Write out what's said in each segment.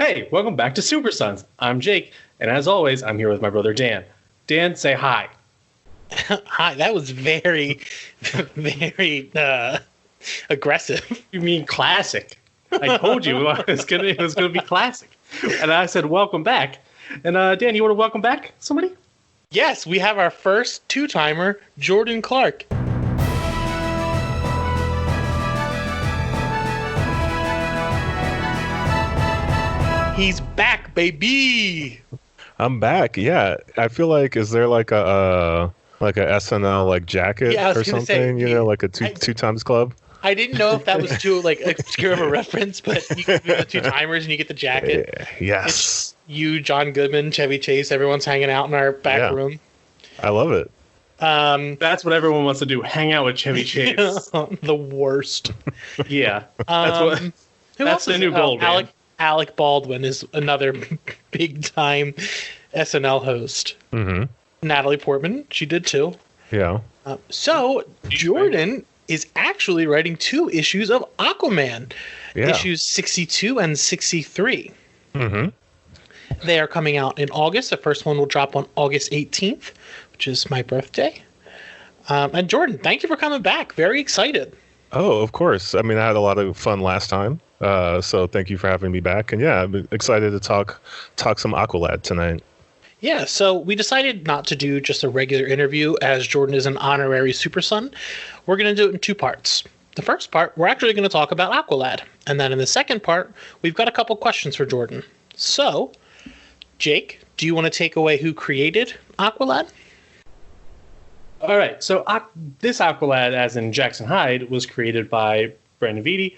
Hey, welcome back to Super Sons. I'm Jake, and as always, I'm here with my brother Dan. Dan, say hi. Hi, that was very, very aggressive. You mean classic? I told you it was gonna be classic, and I said welcome back. And Dan, you want to welcome back somebody? Yes, we have our first two-timer, Jordan Clark. He's back, baby. I'm back. Yeah, I feel like is there like a SNL like jacket or something? Say, like a two times club. I didn't know if that was too like obscure of a reference, but you get the two timers and you get the jacket. Yes. It's you, John Goodman, Chevy Chase. Everyone's hanging out in our back room. I love it. That's what everyone wants to do. Hang out with Chevy Chase. The worst. Yeah. That's the new goal. Alec Baldwin is another big time SNL host. Mm-hmm. Natalie Portman, she did too. Yeah. So Jordan is actually writing 2 issues of Aquaman, issues 62 and 63. Mm-hmm. They are coming out in August. The first one will drop on August 18th, which is my birthday. And Jordan, thank you for coming back. Very excited. Oh, of course. I mean, I had a lot of fun last time. So thank you for having me back. And yeah, I'm excited to talk some Aqualad tonight. Yeah, so we decided not to do just a regular interview as Jordan is an honorary Super Son. We're going to do it in 2 parts. The first part, we're actually going to talk about Aqualad. And then in the second part, we've got a couple questions for Jordan. So, Jake, do you want to take away who created Aqualad? All right, so this Aqualad, as in Jackson Hyde, was created by Brandon Vitti,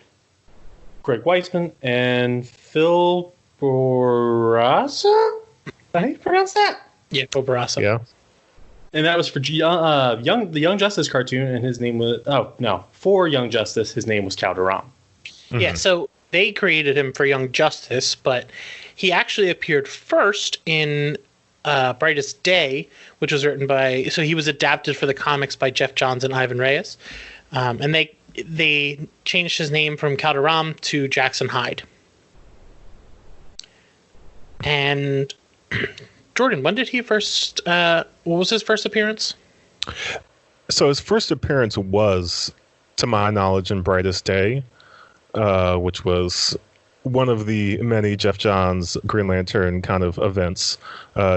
Greg Weisman, and Phil Bourassa? How do you pronounce that? Yeah, Phil Bourassa. Yeah. And that was for the Young Justice cartoon, and his name was... Oh, no. For Young Justice, his name was Calderon. Mm-hmm. Yeah, so they created him for Young Justice, but he actually appeared first in Brightest Day, which was written by... So he was adapted for the comics by Jeff Johns and Ivan Reyes. And they changed his name from Calderon to Jackson Hyde. And... Jordan, when did he first... what was his first appearance? So his first appearance was, to my knowledge, in Brightest Day, which was one of the many Jeff Johns Green Lantern kind of events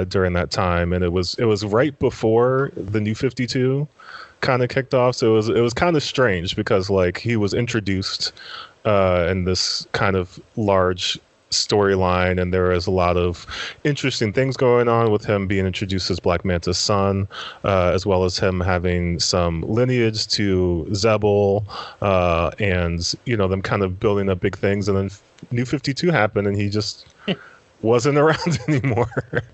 during that time. And it was right before the New 52 kind of kicked off. So it was kind of strange because like he was introduced in this kind of large storyline, and there is a lot of interesting things going on with him being introduced as Black Manta's son, as well as him having some lineage to Zebul, and them kind of building up big things. And then New 52 happened, and he just wasn't around anymore.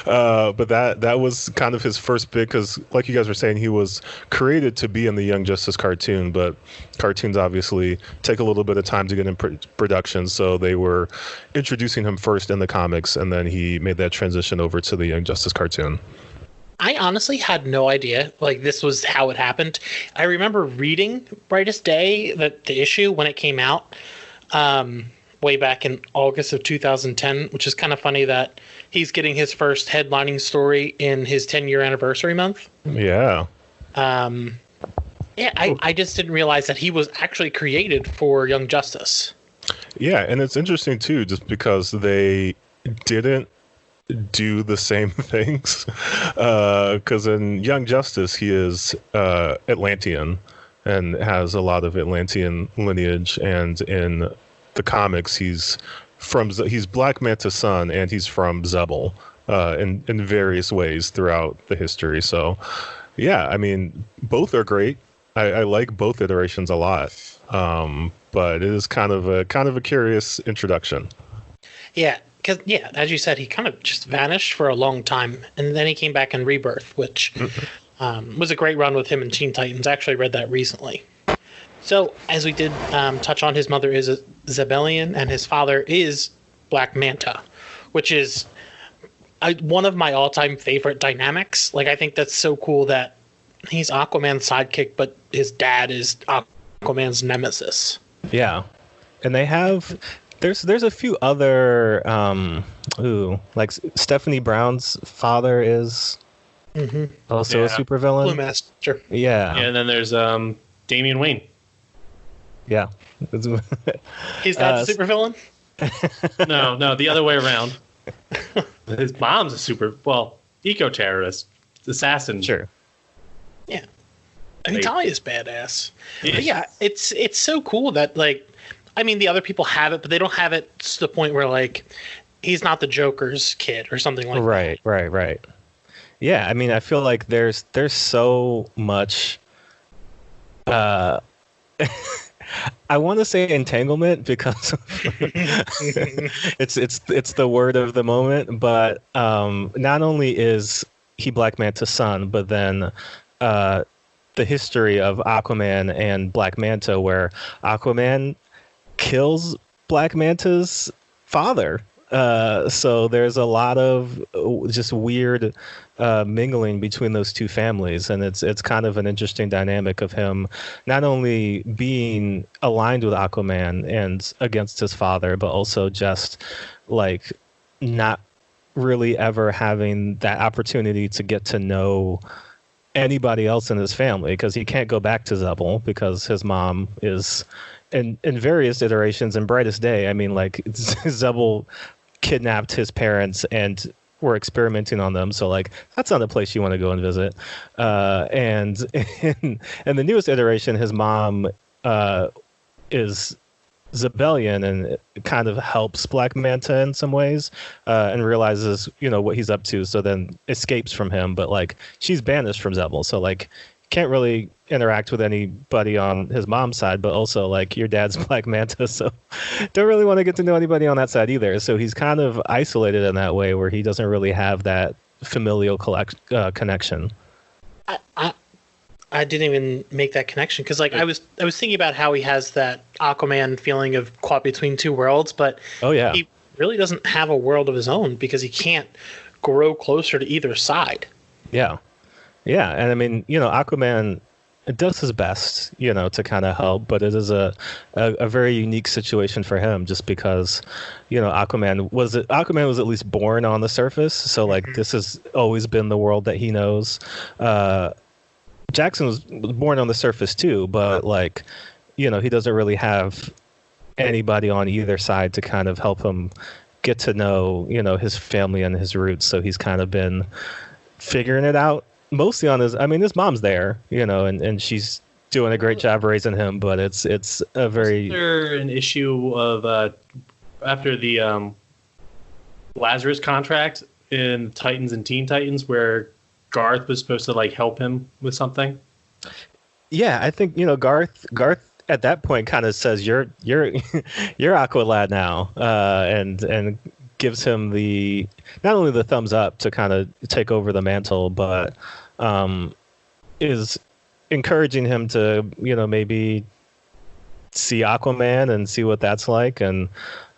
But that was kind of his first big, because like you guys were saying, he was created to be in the Young Justice cartoon, but cartoons obviously take a little bit of time to get in production, so they were introducing him first in the comics, and then he made that transition over to the Young Justice cartoon. I honestly had no idea like this was how it happened. I remember reading Brightest Day, the issue when it came out, way back in August of 2010, which is kind of funny that he's getting his first headlining story in his 10-year anniversary month. Yeah. I just didn't realize that he was actually created for Young Justice. Yeah, and it's interesting too, just because they didn't do the same things. Because in Young Justice, he is Atlantean and has a lot of Atlantean lineage, and in the comics, he's Black Manta's son, and he's from Zebul in various ways throughout the history. So, yeah, I mean, both are great. I like both iterations a lot, but it is kind of a curious introduction. Yeah, because as you said, he kind of just vanished for a long time, and then he came back in Rebirth, which was a great run with him and Teen Titans. I actually read that recently. So, as we did touch on, his mother is a Zebelian, and his father is Black Manta, which is one of my all-time favorite dynamics. Like, I think that's so cool that he's Aquaman's sidekick, but his dad is Aquaman's nemesis. Yeah, and they have There's a few other like Stephanie Brown's father is also a supervillain. Blue Master. Yeah. And then there's Damian Wayne. Yeah. He's not the supervillain? No, the other way around. His mom's a eco-terrorist, assassin. Sure. Yeah. I mean, Talia's badass. But yeah, it's so cool that, like, I mean, the other people have it, but they don't have it to the point where, like, he's not the Joker's kid or something like that. Right. Yeah, I mean, I feel like there's so much I want to say entanglement because it's the word of the moment, but not only is he Black Manta's son, but then the history of Aquaman and Black Manta, where Aquaman kills Black Manta's father. So there's a lot of just weird mingling between those two families, and it's kind of an interesting dynamic of him not only being aligned with Aquaman and against his father, but also just like not really ever having that opportunity to get to know anybody else in his family, because he can't go back to Zebel because his mom is in various iterations in Brightest Day. I mean, like, Zebel kidnapped his parents and were experimenting on them, so like that's not a place you want to go and visit. And in the newest iteration, his mom is Zebellian and kind of helps Black Manta in some ways, and realizes, you know, what he's up to, so then escapes from him. But like, she's banished from Zebel, so like can't really interact with anybody on his mom's side, but also like your dad's Black Manta, so don't really want to get to know anybody on that side either. So he's kind of isolated in that way, where he doesn't really have that familial connection. I didn't even make that connection because, like, I was thinking about how he has that Aquaman feeling of caught between two worlds, but he really doesn't have a world of his own because he can't grow closer to either side. Yeah, and I mean, you know, Aquaman does his best, you know, to kind of help, but it is a very unique situation for him, just because, you know, Aquaman was at least born on the surface, so like this has always been the world that he knows. Jackson was born on the surface too, but like, you know, he doesn't really have anybody on either side to kind of help him get to know, you know, his family and his roots. So he's kind of been figuring it out mostly on his mom's there, you know, and she's doing a great job raising him, but it's a very... Is there an issue of after the Lazarus contract in Titans and Teen Titans where Garth was supposed to like help him with something? Yeah, I think, you know, Garth at that point kind of says you're Aqualad now, and gives him the not only the thumbs up to kind of take over the mantle, but is encouraging him to, you know, maybe see Aquaman and see what that's like, and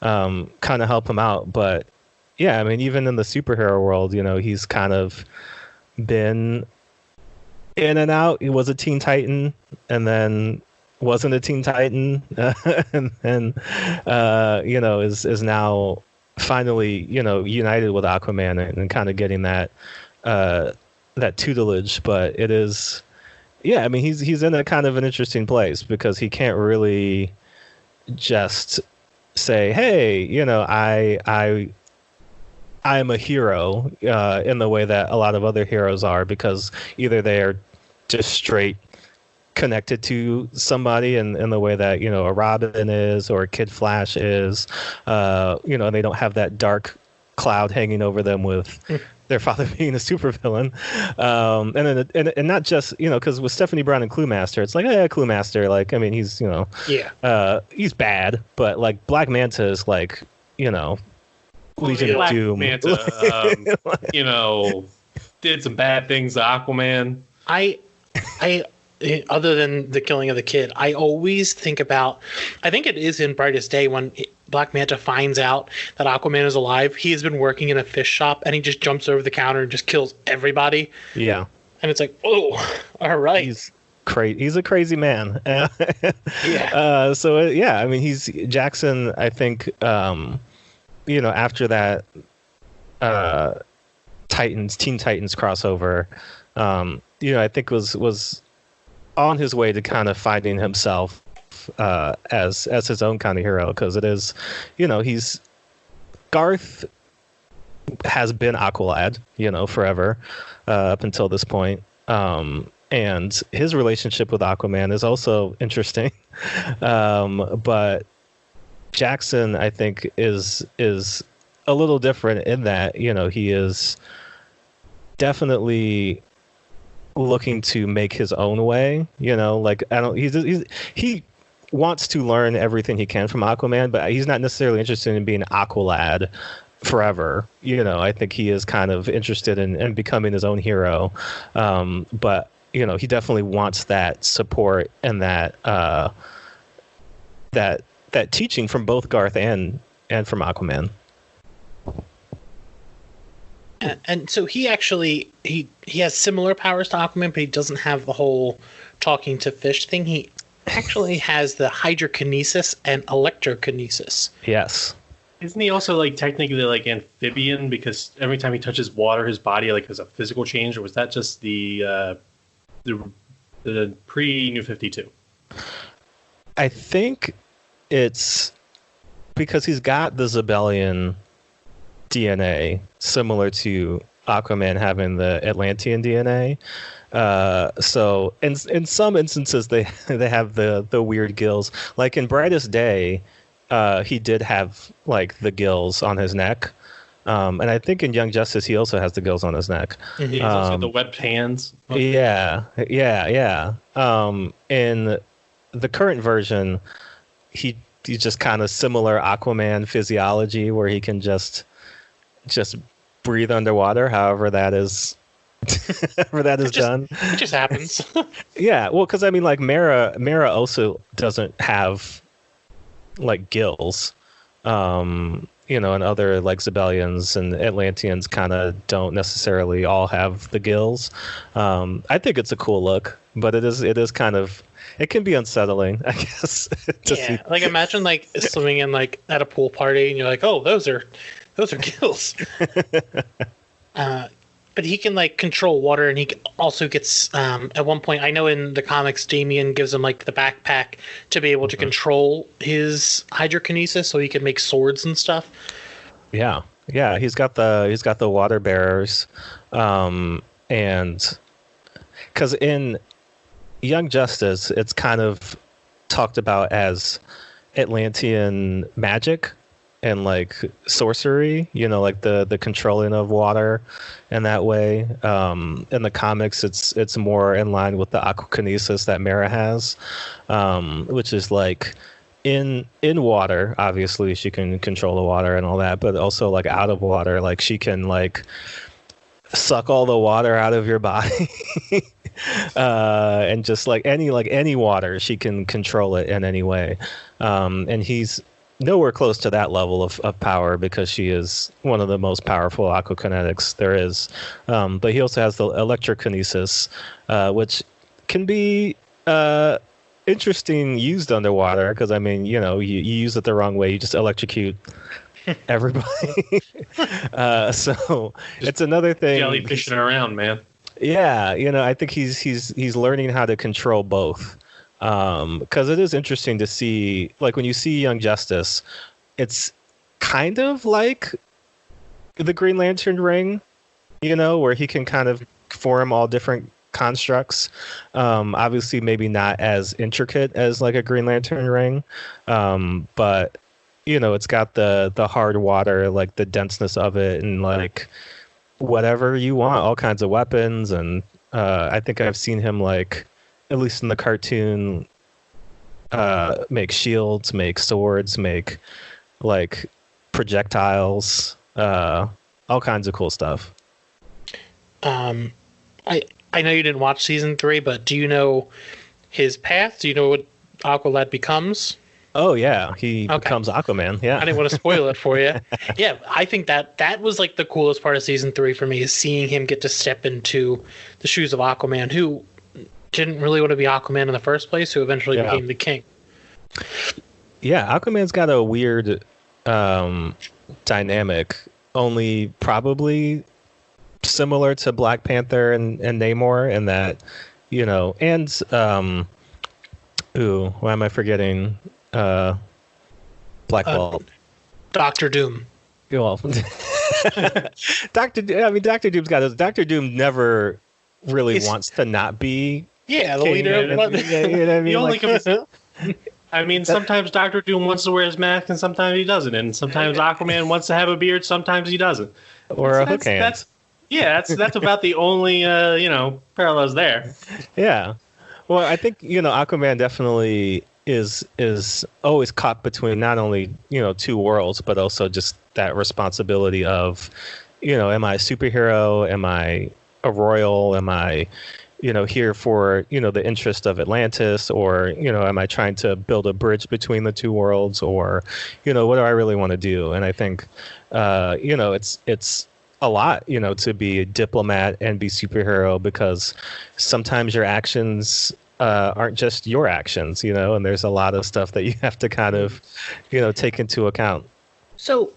kind of help him out. But yeah, I mean, even in the superhero world, you know, he's kind of been in and out. He was a Teen Titan and then wasn't a Teen Titan, and then you know, is now finally, you know, united with Aquaman and kind of getting that tutelage. But it is, yeah, I mean, he's in a kind of an interesting place because he can't really just say, hey, you know, I am a hero in the way that a lot of other heroes are, because either they are just straight connected to somebody in the way that, you know, a Robin is or a Kid Flash is, you know, they don't have that dark cloud hanging over them with their father being a supervillain. And not just, you know, because with Stephanie Brown and Clue Master, it's like, Clue Master, like, I mean, he's, you know, he's bad, but like Black Manta is like, you know, Legion of Doom. Manta, you know, did some bad things to Aquaman. I other than the killing of the kid, I always think about, I think it is in Brightest Day when Black Manta finds out that Aquaman is alive. He has been working in a fish shop and he just jumps over the counter and just kills everybody. Yeah. And it's like, oh, all right. crazy. He's a crazy man. Yeah. I mean, he's Jackson. I think after that Teen Titans crossover, I think was on his way to kind of finding himself as his own kind of hero, because it is, he's Garth has been Aqualad, forever, up until this point. And his relationship with Aquaman is also interesting. But Jackson, I think, is a little different in that, he is definitely looking to make his own way. He wants to learn everything he can from Aquaman, but he's not necessarily interested in being Aqualad forever. I think he is kind of interested in becoming his own hero. But he definitely wants that support and that teaching from both Garth and from Aquaman. And so he actually he has similar powers to Aquaman, but he doesn't have the whole talking to fish thing. He actually has the hydrokinesis and electrokinesis. Yes. Isn't he also technically amphibian, because every time he touches water, his body has a physical change? Or was that just the pre-New 52? I think it's because he's got the Zebellian DNA, similar to Aquaman having the Atlantean DNA. So in some instances they have the weird gills. Like in Brightest Day, he did have the gills on his neck. And I think in Young Justice he also has the gills on his neck. Mm-hmm. He's also got the webbed hands. Yeah. In the current version, he's just kind of similar Aquaman physiology, where he can just breathe underwater, however that is done. It just happens. Yeah, well, because I mean, Mera also doesn't have gills, and other Zebellians and Atlanteans kind of don't necessarily all have the gills. I think it's a cool look, but it is kind of, it can be unsettling, I guess. Yeah, imagine swimming in at a pool party and you're like, oh, those are gills. But he can control water, and he also gets at one point, I know in the comics, Damian gives him the backpack to be able to control his hydrokinesis, so he can make swords and stuff. Yeah, he's got the water bearers, and because in Young Justice, it's kind of talked about as Atlantean magic and sorcery, the controlling of water in that way. In the comics, it's more in line with the aquakinesis that Mera has, which is in water. Obviously, she can control the water and all that, but also out of water, she can suck all the water out of your body. And just any water, she can control it in any way. And he's nowhere close to that level of power, because she is one of the most powerful aquakinetics there is. But he also has the electrokinesis, which can be interesting used underwater, because I mean, you use it the wrong way, you just electrocute everybody. So it's another thing. Jellyfishing around, man. Yeah, I think he's learning how to control both. Because it is interesting to see, when you see Young Justice, it's kind of like the Green Lantern ring, where he can kind of form all different constructs. Obviously, maybe not as intricate as a Green Lantern ring, but it's got the hard water, the denseness of it, and whatever you want, all kinds of weapons. And I think I've seen him at least in the cartoon, make shields, make swords, make projectiles, all kinds of cool stuff. I know you didn't watch season 3, but do you know his path? Do you know what Aqualad becomes? Oh yeah, he becomes Aquaman. Yeah, I didn't want to spoil it for you. Yeah, I think that was the coolest part of season 3 for me, is seeing him get to step into the shoes of Aquaman, who, didn't really want to be Aquaman in the first place, who eventually became the king. Yeah, Aquaman's got a weird dynamic, only probably similar to Black Panther and Namor in that, and why am I forgetting? Black Bolt. Doctor Doom. Well, Doctor Doom's got his. Doctor Doom never really wants to not be. Yeah, the leader. You know what I mean? Sometimes Doctor Doom wants to wear his mask, and sometimes he doesn't. And sometimes Aquaman wants to have a beard, sometimes he doesn't. Or a hook hand. That's about the only parallels there. Yeah. Well, I think Aquaman definitely is always caught between not only two worlds, but also just that responsibility of am I a superhero, am I a royal, am I here for the interest of Atlantis, or am I trying to build a bridge between the two worlds, or what do I really want to do? And I think it's a lot to be a diplomat and be superhero, because sometimes your actions aren't just your actions, and there's a lot of stuff that you have to kind of take into account. So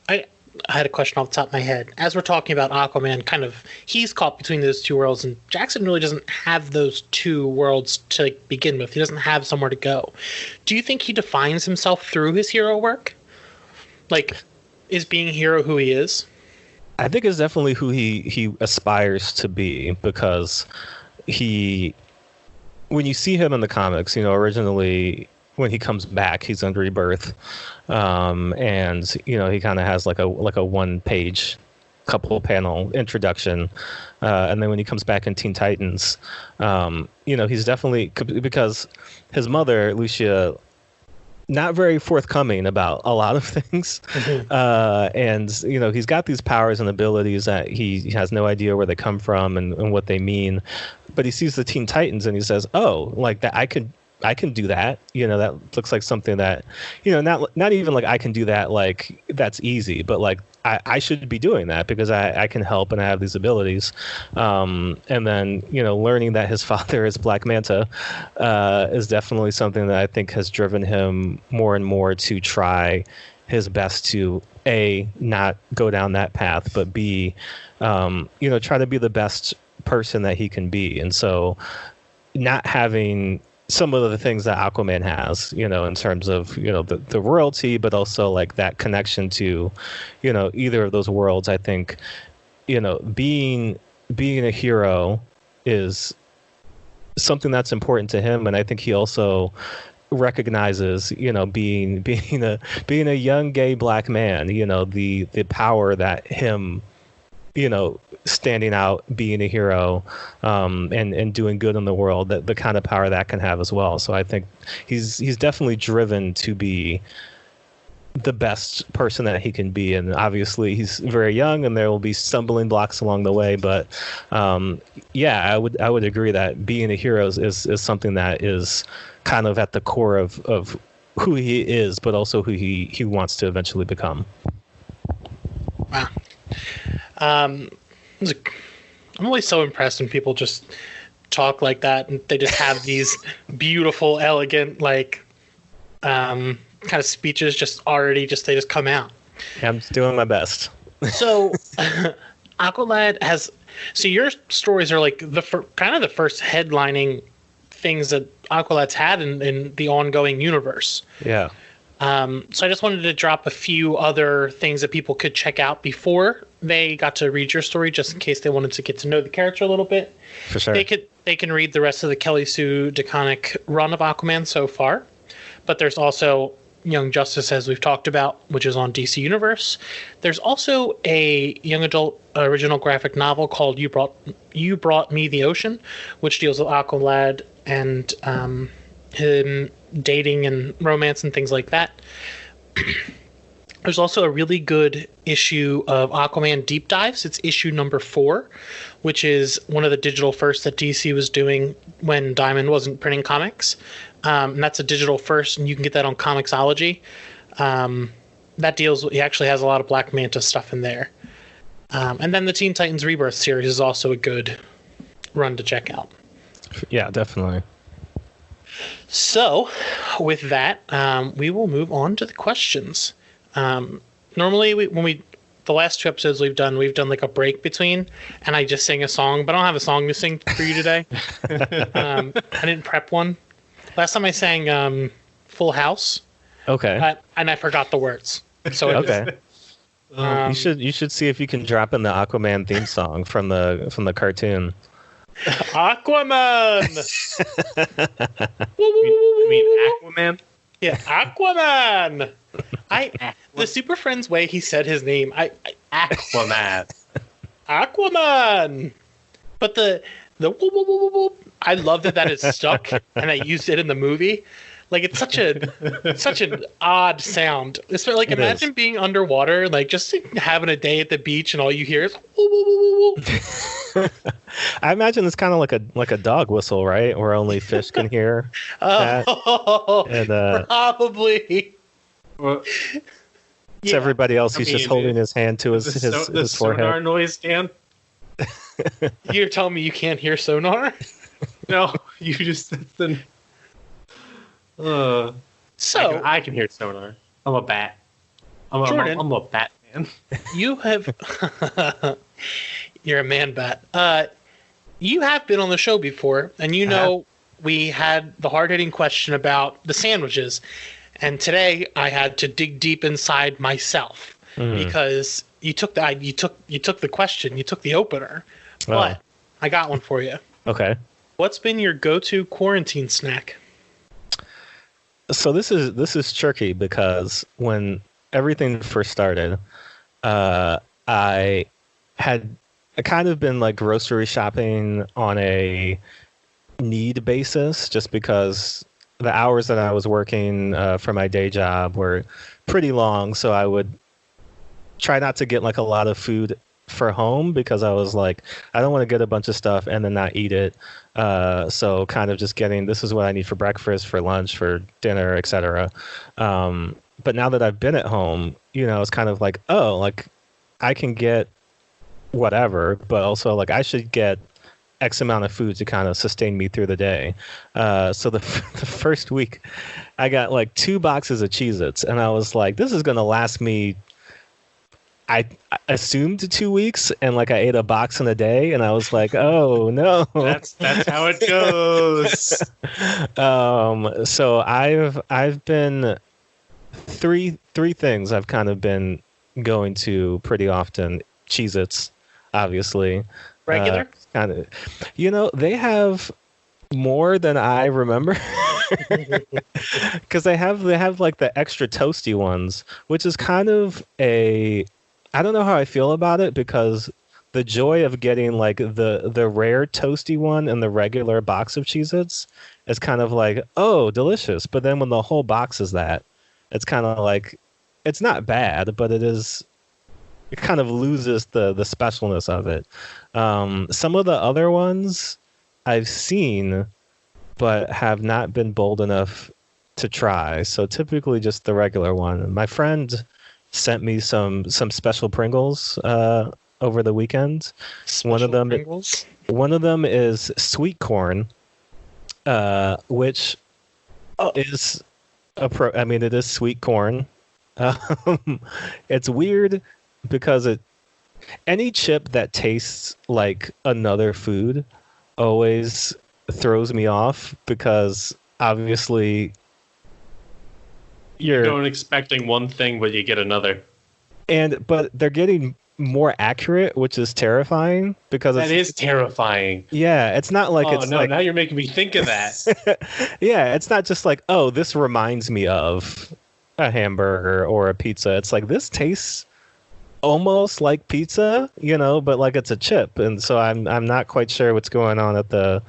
I had a question off the top of my head. As we're talking about Aquaman, he's caught between those two worlds, and Jackson really doesn't have those two worlds to begin with. He doesn't have somewhere to go. Do you think he defines himself through his hero work? Like, is being a hero who he is? I think it's definitely who he aspires to be, because when you see him in the comics, originally when he comes back, he's on Rebirth, and he kind of has like a 1-page, couple panel introduction, and then when he comes back in Teen Titans, he's definitely, because his mother Lucia, not very forthcoming about a lot of things, and he's got these powers and abilities that he has no idea where they come from and what they mean, but he sees the Teen Titans and he says, oh, like that I can do that. That looks like something that, not even like I can do that, like that's easy, but like I should be doing that because I can help and I have these abilities. And then, learning that his father is Black Manta is definitely something that I think has driven him more and more to try his best to A, not go down that path, but B, try to be the best person that he can be. And so not having some of the things that Aquaman has, in terms of, the royalty, but also like that connection to, either of those worlds. I think, being a hero is something that's important to him. And I think he also recognizes, being a young gay Black man, the power that him, standing out, being a hero, and doing good in the world, that the kind of power that can have as well. So I think he's definitely driven to be the best person that he can be. And obviously he's very young and there will be stumbling blocks along the way. But I would agree that being a hero is something that is kind of at the core of who he is, but also who he wants to eventually become. Wow. I'm always so impressed when people just talk like that, and they just have these beautiful, elegant, kind of speeches they just come out. Yeah, I'm doing my best. So, Aqualad has. So your stories are like kind of the first headlining things that Aqualad's had in the ongoing universe. Yeah. So I just wanted to drop a few other things that people could check out before they got to read your story, just in case they wanted to get to know the character a little bit. For sure. They can read the rest of the Kelly Sue DeConnick run of Aquaman so far. But there's also Young Justice, as we've talked about, which is on DC Universe. There's also a young adult original graphic novel called You Brought Me the Ocean, which deals with Aqualad and him dating and romance and things like that. There's also a really good issue of Aquaman Deep Dives. It's issue number 4, which is one of the digital firsts that DC was doing when Diamond wasn't printing comics. And that's a digital first, and you can get that on Comixology. He actually has a lot of Black Manta stuff in there. And then the Teen Titans Rebirth series is also a good run to check out. Yeah, definitely. So, with that, we will move on to the questions. Normally, the last two episodes we've done like a break between, and I just sing a song, but I don't have a song to sing for you today. I didn't prep one. Last time I sang Full House. Okay. And I forgot the words. So Okay. You should see if you can drop in the Aquaman theme song from the cartoon. Aquaman. You mean Aquaman? Yeah, Aquaman. The Super Friends way he said his name. Aquaman. Aquaman. But the whoop, whoop, whoop, whoop, I love that is stuck and I used it in the movie. Like it's such an odd sound. It's like imagine being underwater, like just having a day at the beach and all you hear is woo, woo, woo, woo. I imagine it's kind of like a dog whistle, right? Where only fish can hear. Oh, and, probably. Well, it's everybody else. He's just holding his hand to his forehead. Sonar noise, Dan? You're telling me you can't hear sonar? No, you just so I can hear sonar. I'm a bat. Jordan, I'm a bat man. You have you're a man bat. You have been on the show before, and you know we had the hard-hitting question about the sandwiches. And today I had to dig deep inside myself because you took the question, you took the opener. But I got one for you. Okay. What's been your go-to quarantine snack? So this is tricky because when everything first started, I had kind of been like grocery shopping on a need basis, just because the hours that I was working for my day job were pretty long. So I would try not to get like a lot of food for home because I was like, I don't want to get a bunch of stuff and then not eat it. So kind of just getting, this is what I need for breakfast, for lunch, for dinner, etc. But now that I've been at home, it's kind of like, oh, like I can get whatever, but also like I should get X amount of food to kind of sustain me through the day. So the first week I got like 2 boxes of Cheez-Its and I was like, this is going to last me, I assumed 2 weeks, and like I ate a box in a day, and I was like, "Oh no!" That's how it goes. So I've been three things I've kind of been going to pretty often. Cheez-Its, obviously. Regular? Kind of. They have more than I remember. Because they have like the extra toasty ones, which is kind of I don't know how I feel about it, because the joy of getting like the rare toasty one and the regular box of Cheez-Its is kind of like, oh, delicious. But then when the whole box is that, it's kind of like, it's not bad, but it kind of loses the specialness of it. Some of the other ones I've seen, but have not been bold enough to try. So typically just the regular one. My friend sent me some special Pringles over the weekend. One of them is sweet corn, which is it is sweet corn. It's weird because any chip that tastes like another food always throws me off, because obviously you're going expecting one thing, but you get another. But they're getting more accurate, which is terrifying, because that is terrifying. Yeah, it's not like now you're making me think of that. Yeah, it's not just like, oh, this reminds me of a hamburger or a pizza. It's like, this tastes almost like pizza, but like it's a chip. And so I'm not quite sure what's going on at the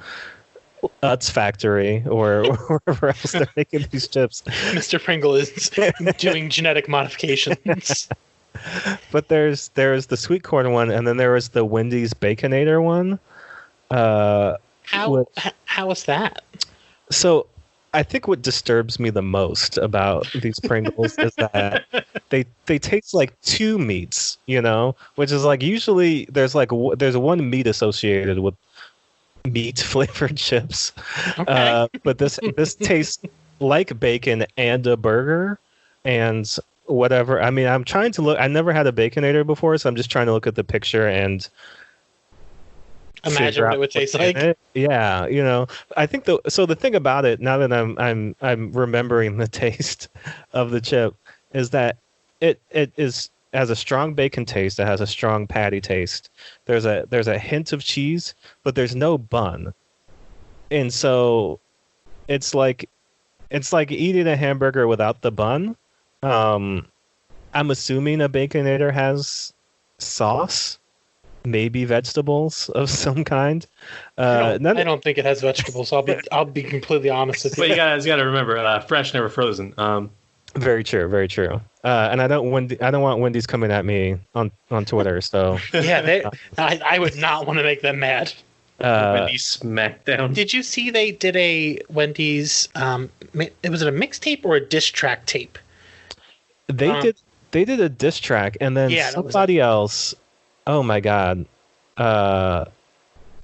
Utz factory or wherever else they're making these chips. Mr. Pringle is doing genetic modifications. But there's the sweet corn one, and then there was the Wendy's Baconator one. How is that? So I think what disturbs me the most about these Pringles is that they taste like 2 meats, which is like, usually there's one meat associated with meat flavored chips. Okay. But this tastes like bacon and a burger and whatever. I mean, I'm trying to look. I never had a Baconator before, so I'm just trying to look at the picture and Imagine figure what out it would taste what's in like. it. Yeah, I think the thing about it, now that I'm remembering the taste of the chip, is that it has a strong bacon taste. It has a strong patty taste. There's a hint of cheese, but there's no bun, and so it's like eating a hamburger without the bun. I'm assuming a Baconator has sauce, maybe vegetables of some kind. I don't think it has vegetables. I'll be completely honest with you. But you guys got to remember, fresh, never frozen. Very true, very true. And I don't want Wendy's coming at me on Twitter. So Yeah, I would not want to make them mad. Wendy's SmackDown. Did you see they did a Wendy's? Was it a mixtape or a diss track tape? They did a diss track, and then somebody else. Oh my god.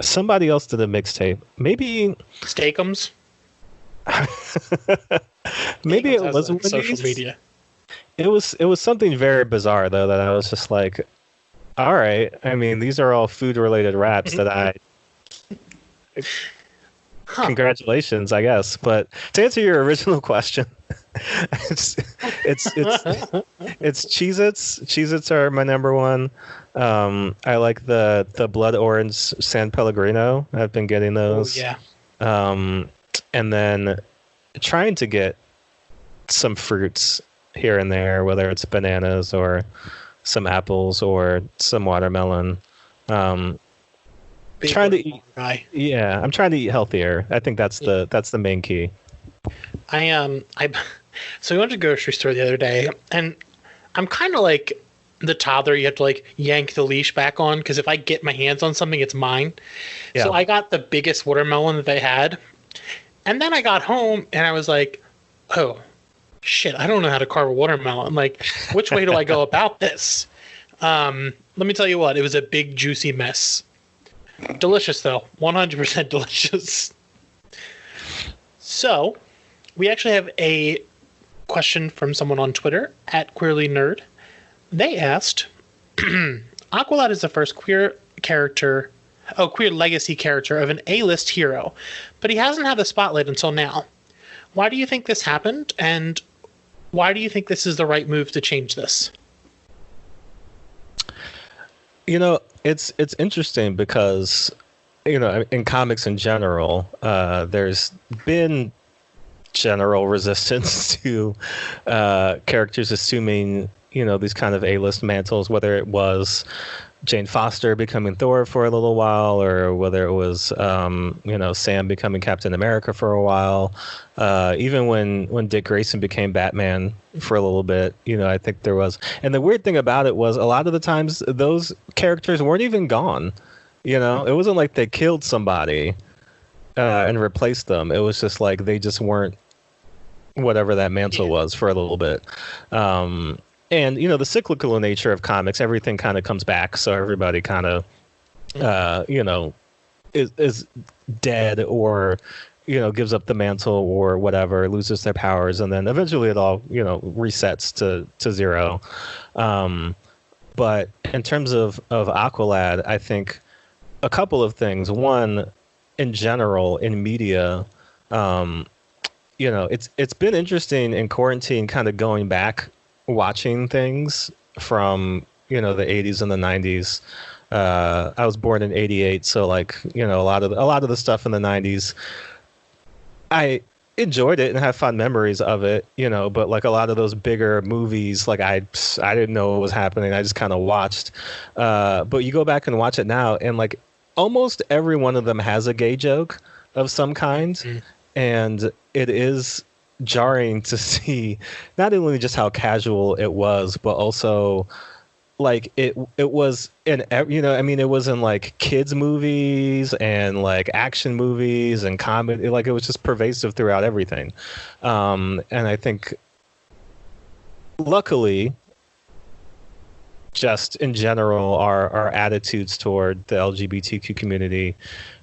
Somebody else did a mixtape. Maybe Steakums. Maybe Steakums it was Wendy's. Social media. It was something very bizarre though that I was just like, all right. I mean, these are all food related raps that I. Congratulations, I guess. But to answer your original question, it's Cheez-Its. Cheez-Its are my number one. I like the blood orange San Pellegrino. I've been getting those. Oh, yeah. And then trying to get some fruits here and there, whether it's bananas or some apples or some watermelon. Trying to eat. Yeah, I'm trying to eat healthier. I think that's the main key. So we went to the grocery store the other day, and I'm kind of like the toddler you have to like yank the leash back on, because if I get my hands on something, it's mine. Yeah. So I got the biggest watermelon that they had, and then I got home and I was like, oh shit, I don't know how to carve a watermelon. Like, which way do I go about this? Let me tell you what, it was a big juicy mess. Delicious though, 100% delicious. So we actually have a question from someone on Twitter @QueerlyNerd. They asked, Aqualad is the first queer legacy character of an A-list hero, but he hasn't had the spotlight until now. Why do you think this happened, and why do you think this is the right move to change this? It's interesting because, in comics in general, there's been general resistance to characters assuming, these kind of A-list mantles, whether it was Jane Foster becoming Thor for a little while, or whether it was, Sam becoming Captain America for a while. Even when Dick Grayson became Batman for a little bit, I think there was. And the weird thing about it was a lot of the times those characters weren't even gone. It wasn't like they killed somebody and replaced them. It was just like they just weren't whatever that mantle was for a little bit. And, the cyclical nature of comics, everything kind of comes back. So everybody kind of, is dead or, gives up the mantle or whatever, loses their powers. And then eventually it all, resets to zero. But in terms of Aqualad, I think a couple of things. One, in general, in media, it's been interesting in quarantine kind of going back watching things from the 80s and the 90s. I was born in 88, so like a lot of the stuff in the 90s I enjoyed it and have fond memories of it, but like a lot of those bigger movies, like I didn't know what was happening. I just kind of watched, but you go back and watch it now and like almost every one of them has a gay joke of some kind. And it is jarring to see not only just how casual it was, but also like it was in it was in like kids movies and like action movies and comedy. Like it was just pervasive throughout everything. And I think luckily just in general our attitudes toward the LGBTQ community,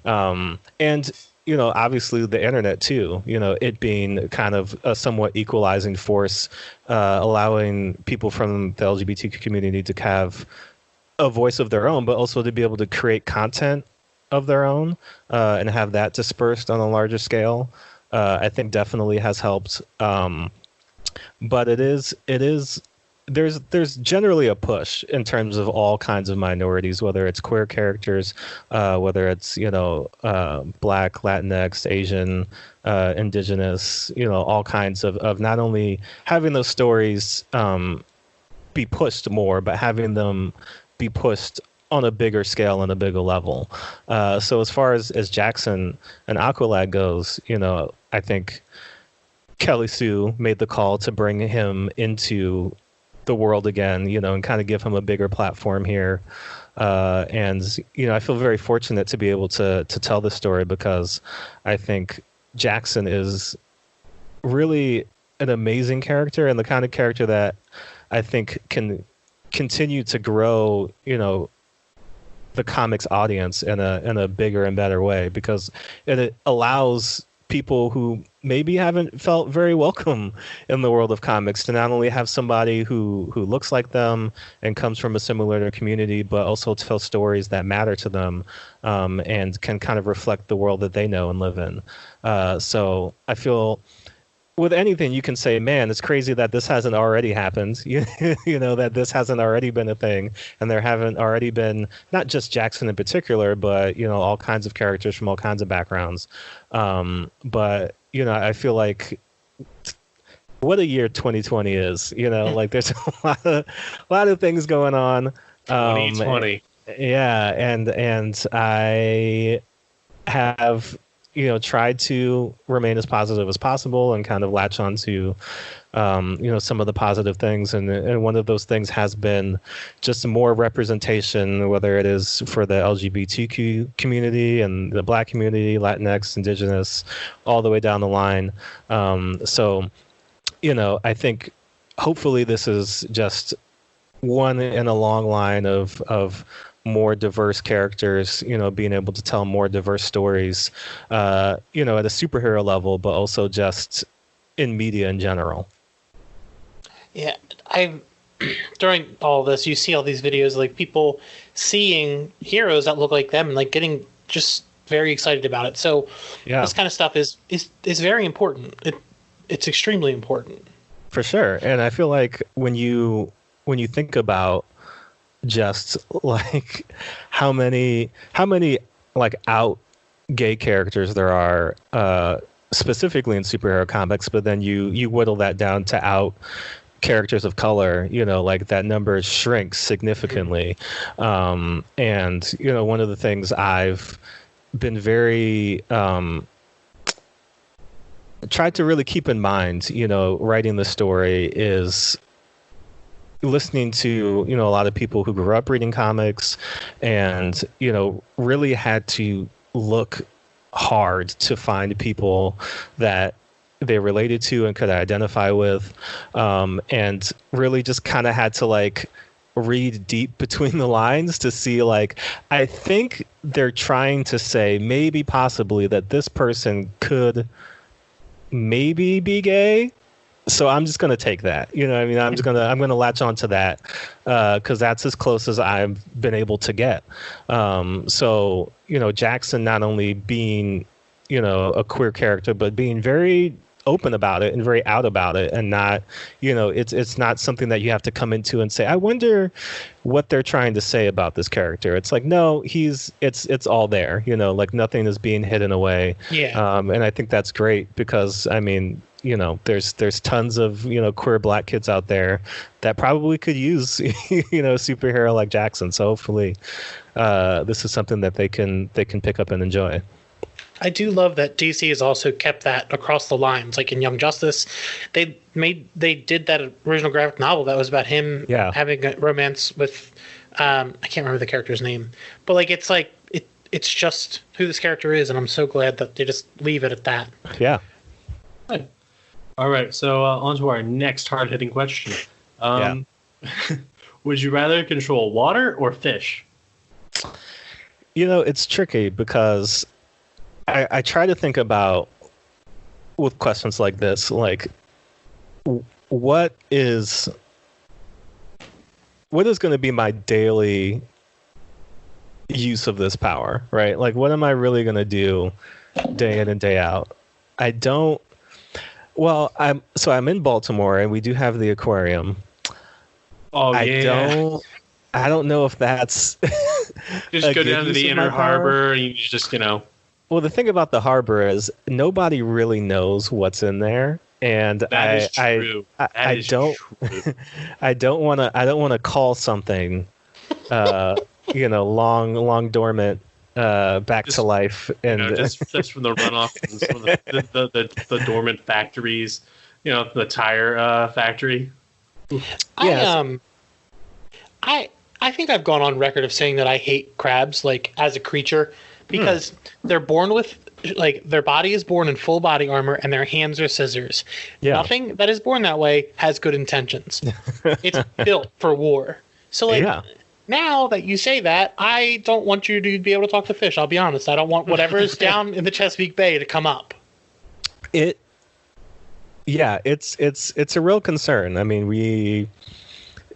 and obviously the internet too. It being kind of a somewhat equalizing force, allowing people from the LGBTQ community to have a voice of their own, but also to be able to create content of their own, and have that dispersed on a larger scale. I think definitely has helped. But there's generally a push in terms of all kinds of minorities, whether it's queer characters, whether it's Black, Latinx, Asian, Indigenous, all kinds of not only having those stories be pushed more, but having them be pushed on a bigger scale and a bigger level. So as far as Jackson and Aqualad goes, I think Kelly Sue made the call to bring him into the world again, and kind of give him a bigger platform here. And I feel very fortunate to be able to tell this story, because I think Jackson is really an amazing character, and the kind of character that I think can continue to grow, the comics audience in a bigger and better way, because it allows people who maybe haven't felt very welcome in the world of comics to not only have somebody who looks like them and comes from a similar community, but also tell stories that matter to them, and can kind of reflect the world that they know and live in. So I feel with anything you can say, man, it's crazy that this hasn't already happened. That this hasn't already been a thing, and there haven't already been not just Jackson in particular, but all kinds of characters from all kinds of backgrounds. But I feel like what a year 2020 is. Like there's a lot of things going on. 2020. Yeah, and I have tried to remain as positive as possible and kind of latch on to, some of the positive things. And one of those things has been just more representation, whether it is for the LGBTQ community and the Black community, Latinx, Indigenous, all the way down the line. So, I think hopefully this is just one in a long line of more diverse characters, being able to tell more diverse stories, at a superhero level, but also just in media in general. Yeah, during all this, you see all these videos, like people seeing heroes that look like them and like getting just very excited about it. So yeah, this kind of stuff is very important. It's extremely important. For sure. And I feel like when you think about just like how many like out gay characters there are, specifically in superhero comics, but then you whittle that down to out characters of color, like that number shrinks significantly. And one of the things I've been very tried to really keep in mind, writing the story, is listening to a lot of people who grew up reading comics and really had to look hard to find people that they related to and could identify with, and really just kind of had to like read deep between the lines to see, like, I think they're trying to say maybe possibly that this person could maybe be gay. So I'm just going to take that, I'm going to latch on to that, because that's as close as I've been able to get. So, Jackson not only being, a queer character, but being very open about it and very out about it, and not, it's not something that you have to come into and say, I wonder what they're trying to say about this character. It's like, no, it's all there, like nothing is being hidden away. Yeah. And I think that's great, because there's tons of queer Black kids out there that probably could use a superhero like Jackson. So hopefully this is something that they can pick up and enjoy. I do love that DC has also kept that across the lines. Like in Young Justice, they did that original graphic novel that was about him having a romance with I can't remember the character's name, but it's just who this character is, and I'm so glad that they just leave it at that. Yeah. All right, so on to our next hard-hitting question. Would you rather control water or fish? It's tricky because I try to think about with questions like this, like what is going to be my daily use of this power, right? Like, what am I really going to do day in and day out? I'm in Baltimore and we do have the aquarium. Oh, yeah. I don't know if that's just go down to the inner harbor and you just, Well, the thing about the harbor is nobody really knows what's in there, and that is true. I don't want to call something, long dormant, back to life, and just from the runoff from some of the dormant factories, the tire factory. I think I've gone on record of saying that I hate crabs, like, as a creature, because they're born with, like, their body is born in full body armor and their hands are scissors. Yeah. Nothing that is born that way has good intentions. It's built for war. So, like, now that you say that, I don't want you to be able to talk to fish. I'll be honest. I don't want whatever's down in the Chesapeake Bay to come up. It's a real concern. I mean, we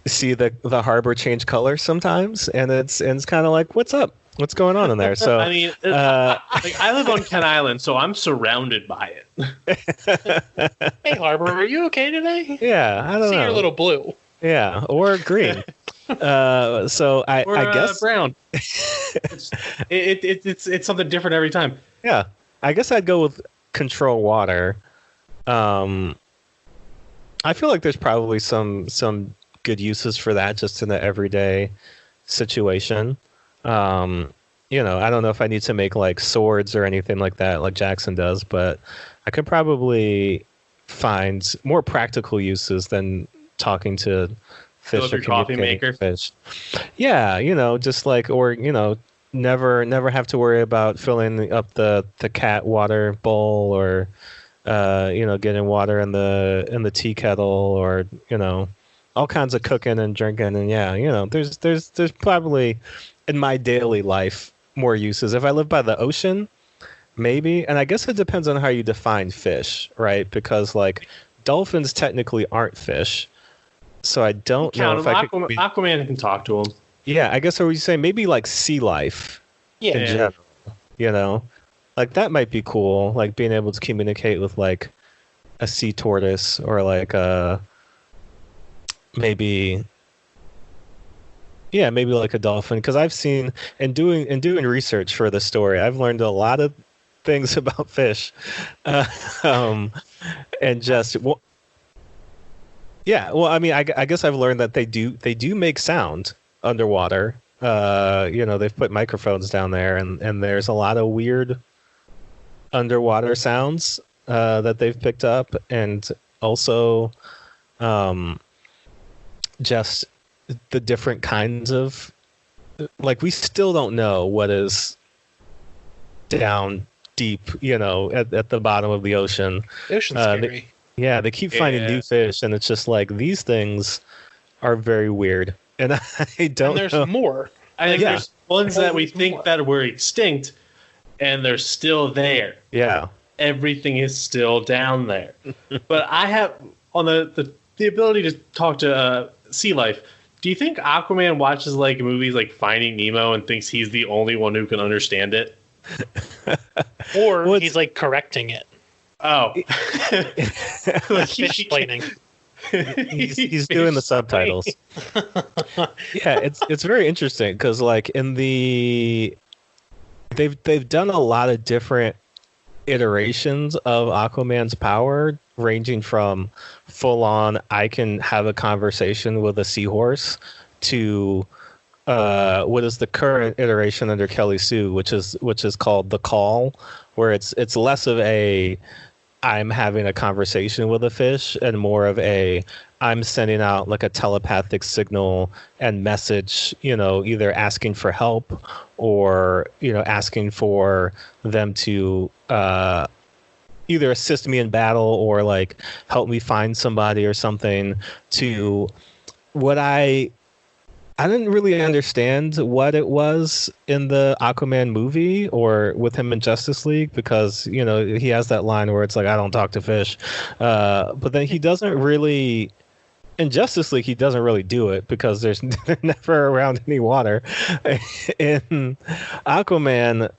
see the harbor change color sometimes, and it's kind of like, what's up? What's going on in there? So I mean, I live on Kent Island, so I'm surrounded by it. Hey, Harbor, are you okay today? Yeah, I don't know. See, you're a little blue. Yeah, or green. So I guess brown. It's something different every time. Yeah, I guess I'd go with control water. I feel like there's probably some good uses for that just in the everyday situation. I don't know if I need to make like swords or anything like that, like Jackson does, but I could probably find more practical uses than talking to fish or coffee maker. Fish. Yeah, just like, or never have to worry about filling up the cat water bowl, or getting water in the tea kettle, or all kinds of cooking and drinking. And there's probably in my daily life more uses. If I live by the ocean, maybe. And I guess it depends on how you define fish, right? Because like dolphins technically aren't fish. So I don't know if Aquaman can talk to them. Yeah, I guess, are we saying maybe like sea life in general? Like that might be cool, like being able to communicate with like a sea tortoise, or like maybe like a dolphin. Because I've seen, and doing research for the story, I've learned a lot of things about fish, and just I mean, I guess I've learned that they do make sound underwater. They've put microphones down there, and there's a lot of weird underwater sounds that they've picked up, and also just the different kinds of, like, we still don't know what is down deep, at the bottom of the ocean. The ocean's scary. They keep finding new fish, and it's just like, these things are very weird, and I don't know. And there's more. I think there's ones that we think that were extinct, and they're still there. Yeah. Everything is still down there. But I have, on the ability to talk to sea life, do you think Aquaman watches like movies like Finding Nemo and thinks he's the only one who can understand it? Or he's like correcting it. Oh. Like fish-planing. He's doing the subtitles. Yeah, it's very interesting because like they've done a lot of different iterations of Aquaman's power, ranging from full on I can have a conversation with a seahorse to what is the current iteration under Kelly Sue, which is called The Call, where it's less of a I'm having a conversation with a fish and more of a I'm sending out like a telepathic signal and message, either asking for help or, asking for them to either assist me in battle or like help me find somebody or something, to what I I didn't really understand what it was in the Aquaman movie or with him in Justice League because, you know, he has that line where it's like, I don't talk to fish. But then he doesn't really, in Justice League, he doesn't really do it because they're never around any water. In Aquaman,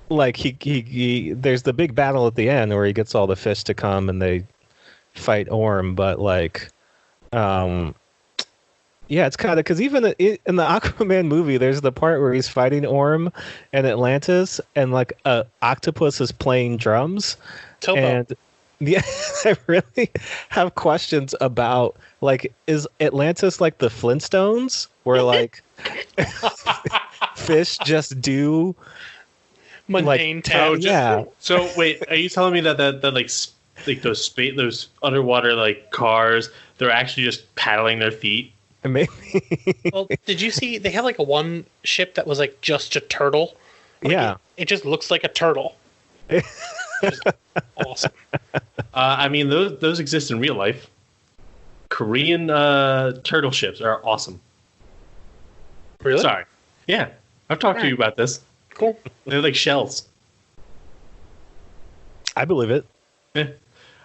like there's the big battle at the end where he gets all the fish to come and they fight Orm, but like, yeah, it's kind of because even in the Aquaman movie, there's the part where he's fighting Orm in Atlantis, and like a octopus is playing drums. Topo. And yeah, I really have questions about like, is Atlantis like the Flintstones, where like fish just do mundane like, tasks. yeah. So wait, are you telling me that like those underwater like cars, they're actually just paddling their feet? Maybe. Well, did you see they have like a one ship that was like just a turtle? Like, Yeah. It just looks like a turtle. Which is awesome. I mean, those exist in real life. Korean turtle ships are awesome. Really? Sorry. Yeah, I've talked to you about this. Cool. They're like shells. I believe it. Yeah.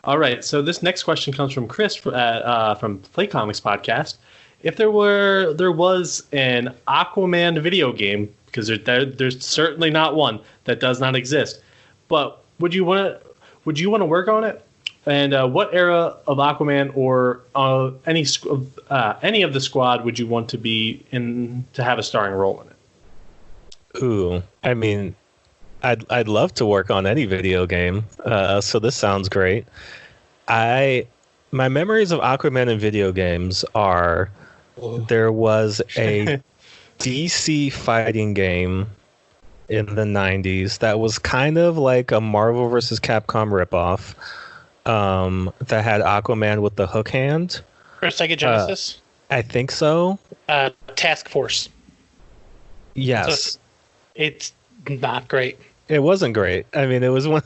All right. So this next question comes from Chris from Play Comics Podcast. If there was an Aquaman video game, because there's certainly not one that does not exist, but would you want to work on it? And what era of Aquaman or any of the squad would you want to be in to have a starring role in it? Ooh, I mean, I'd love to work on any video game. So this sounds great. My memories of Aquaman in video games are there was a DC fighting game in the 90s that was kind of like a Marvel versus Capcom ripoff that had Aquaman with the hook hand. For Sega Genesis? I think so. Task Force. Yes. So it's not great. It wasn't great. I mean, it was one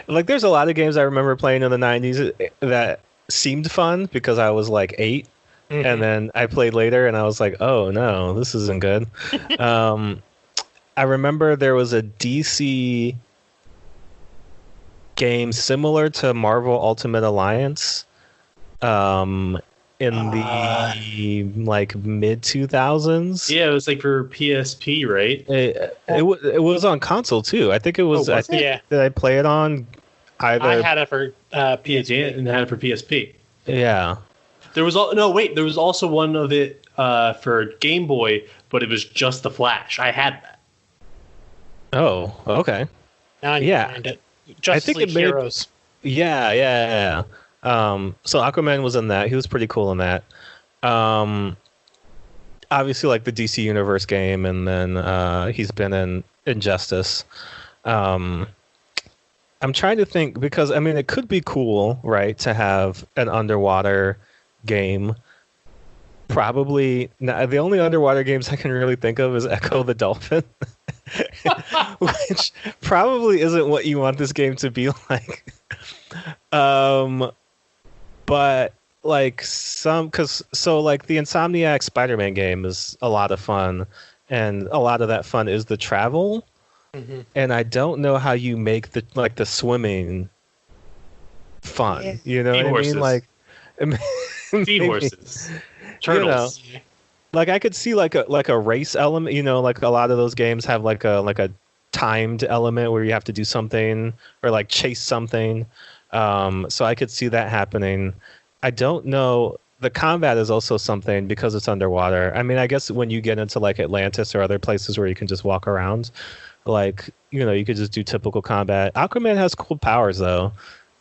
like there's a lot of games I remember playing in the 90s that seemed fun because I was like 8. Mm-hmm. And then I played later and I was like, oh no, this isn't good. I remember there was a DC game similar to Marvel Ultimate Alliance in the like mid 2000s. Yeah, it was like for PSP, right? It was on console too. I think it was. Yeah. Did I play it on either? I had it for PSP. Yeah, and had it for PSP. Yeah. There was there was also one of it for Game Boy, but it was just the Flash. I had that. Oh, okay. Now I need to find it. Justice League Heroes. Yeah. So Aquaman was in that. He was pretty cool in that. Obviously, like the DC Universe game, and then he's been in Injustice. I'm trying to think because I mean it could be cool, right, to have an underwater game. Probably the only underwater games I can really think of is Echo the Dolphin, which probably isn't what you want this game to be like. But like like the Insomniac Spider-Man game is a lot of fun, and a lot of that fun is the travel. Mm-hmm. And I don't know how you make the swimming fun. Yeah. You know what I mean? Like seahorses, turtles. You know, like I could see like a race element. You know, like a lot of those games have like a timed element where you have to do something or like chase something. So I could see that happening. I don't know. The combat is also something because it's underwater. I mean, I guess when you get into like Atlantis or other places where you can just walk around, like, you know, you could just do typical combat. Aquaman has cool powers though.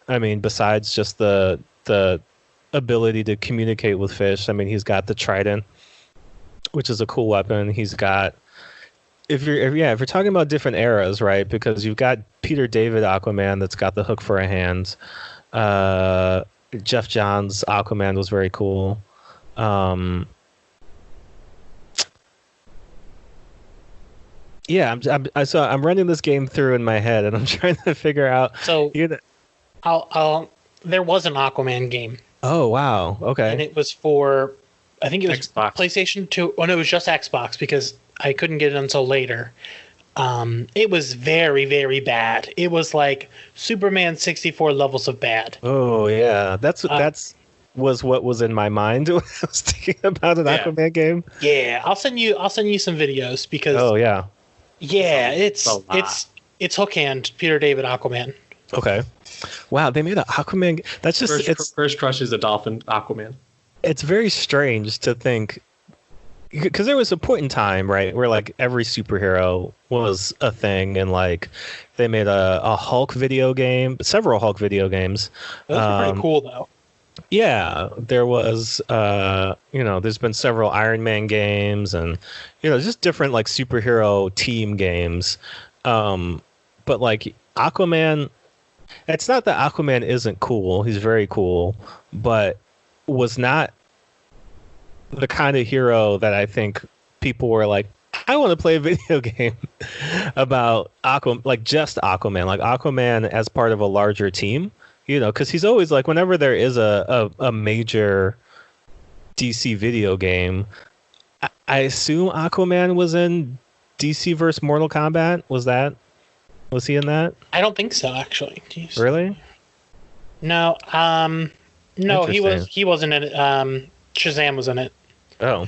I mean, besides just the ability to communicate with fish. I mean, he's got the trident, which is a cool weapon. He's got if you're talking about different eras, right? Because you've got Peter David Aquaman that's got the hook for a hand. Jeff Johns Aquaman was very cool. Yeah, I'm running this game through in my head, and I'm trying to figure out. So, there was an Aquaman game. Oh wow! Okay. And it was for I think it was Xbox. PlayStation 2. Oh, no, it was just Xbox because I couldn't get it until later. It was very, very bad. It was like Superman 64 levels of bad. Oh yeah, that's was what was in my mind when I was thinking about an Aquaman game. Yeah, I'll send you some videos because it's Hook Hand, Peter David Aquaman. Okay. Wow, they made an Aquaman. That's just First Crush is a dolphin Aquaman. It's very strange to think, because there was a point in time, right, where like every superhero was a thing, and like they made a Hulk video game, several Hulk video games. Those were pretty cool though. Yeah, there was, there's been several Iron Man games, and just different like superhero team games. But like Aquaman, it's not that Aquaman isn't cool. He's very cool, but was not the kind of hero that I think people were like, I want to play a video game about just Aquaman, like Aquaman as part of a larger team, because he's always like, whenever there is a major DC video game, I assume Aquaman was in DC versus Mortal Kombat. Was he in that? I don't think so, actually. Jeez. Really? No, no, he wasn't in it. Shazam was in it. Oh.